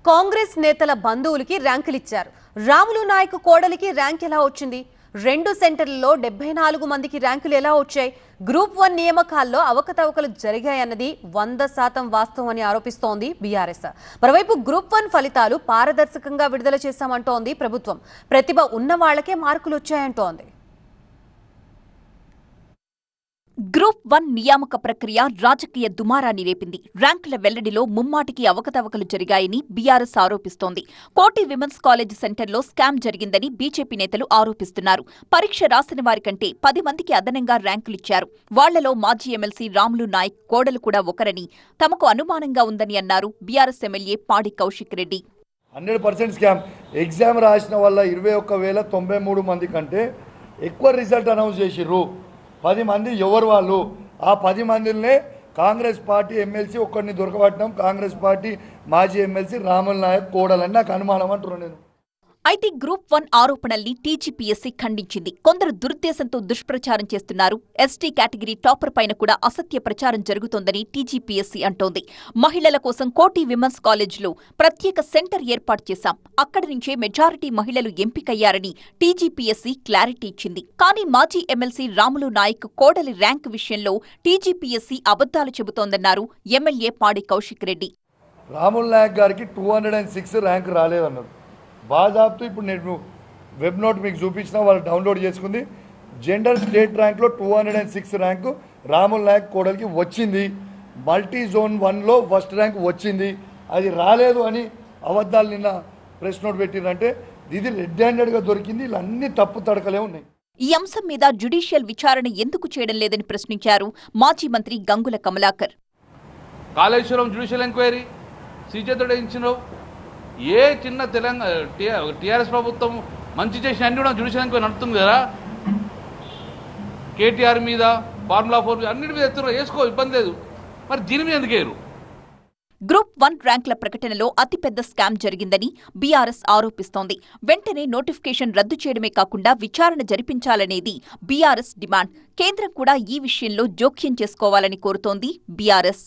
కాంగ్రెస్ నేతల బంధువులకి ర్యాంకులిచ్చారు. రాములు నాయక్ కోడలికి ర్యాంక్ ఎలా వచ్చింది? 2 సెంటర్లలో 74 మందికి ర్యాంకులు ఎలా వచ్చాయి? గ్రూప్ 1 నియామకాల్లో అవకతవకలు జరిగాయన్నది 100% వాస్తవం అని ఆరోపిస్తోంది బీఆర్ఎస్. మరోవైపు గ్రూప్ 1 ఫలితాలు పారదర్శకంగా విడుదల చేశామంటోంది ప్రభుత్వం. ప్రతిభ ఉన్న వాళ్లకే మార్కులు వచ్చాయంటోంది. గ్రూప్ 1 నియామక ప్రక్రియ రాజకీయ దుమారాన్ని రేపింది. ర్యాంకుల వెల్లడిలో ముమ్మాటికి అవకతవకలు జరిగాయని బీఆర్ఎస్ ఆరోపిస్తోంది. కోటి విమెన్స్ కాలేజ్ సెంటర్లో స్కామ్ జరిగిందని బీజేపీ నేతలు ఆరోపిస్తున్నారు. పరీక్ష రాసిన వారికంటే 10 మందికి అదనంగా ర్యాంకులిచ్చారు. వాళ్లలో మాజీ ఎమ్మెల్సీ రాములు నాయక్ కోడలు కూడా ఒకరని తమకు అనుమానంగా ఉందని అన్నారు బీఆర్ఎస్ ఎమ్మెల్యే పాడి కౌశిక్ రెడ్డి. 100% స్కామ్. ఎగ్జామ్ రాసిన వల్ల 21,093 మంది కంటే ఎక్కువ రిజల్ట్ అనౌన్స్ చేసిర్రు. 10 మంది ఎవరు వాళ్ళు? ఆ 10 మందినే కాంగ్రెస్ పార్టీ ఎమ్మెల్సీ ఒక్కడిని దొరకబట్టడం, కాంగ్రెస్ పార్టీ మాజీ ఎమ్మెల్సీ రాముల్ నాయక్ కోడలని నాకు అనుమానం అంటున్నాను నేను. అయితే గ్రూప్ 1 ఆరోపణల్ని టీజీపీఎస్సీ ఖండించింది. కొందరు దురుద్దేశంతో దుష్ప్రచారం చేస్తున్నారు. ఎస్టీ కేటగిరీ టాపర్ పైన కూడా అసత్య ప్రచారం జరుగుతోందని టీజీపీఎస్సీ అంటోంది. మహిళల కోసం కోటి విమెన్స్ కాలేజ్లో ప్రత్యేక సెంటర్ ఏర్పాటు చేశాం. అక్కడి నుంచే మెజారిటీ మహిళలు ఎంపికయ్యారని టీజీపీఎస్సీ క్లారిటీ ఇచ్చింది. కానీ మాజీ ఎమ్మెల్సీ రాములు నాయక్ కోడలి ర్యాంక్ విషయంలో టీజీపీఎస్సీ అబద్దాలు చెబుతోందన్నారు ఎమ్మెల్యే పాడి కౌశిక్ రెడ్డి. రాముల్ నాయక్ గారికి 206 ర్యాంక్ రాలేదన్నారు. బాజాబ్తో ఇప్పుడు నేను వెబ్ నోట్ మీకు చూపించిన వాళ్ళు డౌన్లోడ్ చేసుకుంది. జెండర్ స్టేట్ ర్యాంక్లో 206 ర్యాంకు రాముల్ నాయక్ కోడలికి వచ్చింది. మల్టీ జోన్ 1లో ఫస్ట్ ర్యాంక్ వచ్చింది. అది రాలేదు అని అబద్ధాలు నిన్న ప్రెస్ నోట్ పెట్టిరంటే ఇది రెడ్ హ్యాండెడ్గా దొరికింది. ఇలా అన్ని తప్పు తడకలే ఉన్నాయి. ఈ అంశం మీద జ్యుడిషియల్ విచారణ ఎందుకు చేయడం లేదని ప్రశ్నించారు మాజీ మంత్రి గంగుల కమలాకర్. కాళేశ్వరం జ్యుడిషియల్ ఎంక్వైరీ సీజేతోడే ఇచ్చినావు. ఏ చిన్న తెలంగాణ టీఆర్ఎస్ ప్రభుత్వం మంచి చేసిన అన్ని కూడా జ్యుడిషియల్ ఎంక్వైరీ నడుతుంది కదా. కేటీఆర్ మీద, ఫార్ములా 4 అన్నిటి మీద ఎత్తున వేసుకో, ఇబ్బంది లేదు. మరి దీని మీద ఎందుకు వేయరు? గ్రూప్ 1 ర్యాంకుల ప్రకటనలో అతిపెద్ద స్కామ్ జరిగిందని బీఆర్ఎస్ ఆరోపిస్తోంది. వెంటనే నోటిఫికేషన్ రద్దు చేయడమే కాకుండా విచారణ జరిపించాలనేది బీఆర్ఎస్ డిమాండ్. కేంద్రం కూడా ఈ విషయంలో జోక్యం చేసుకోవాలని కోరుతోంది బీఆర్ఎస్.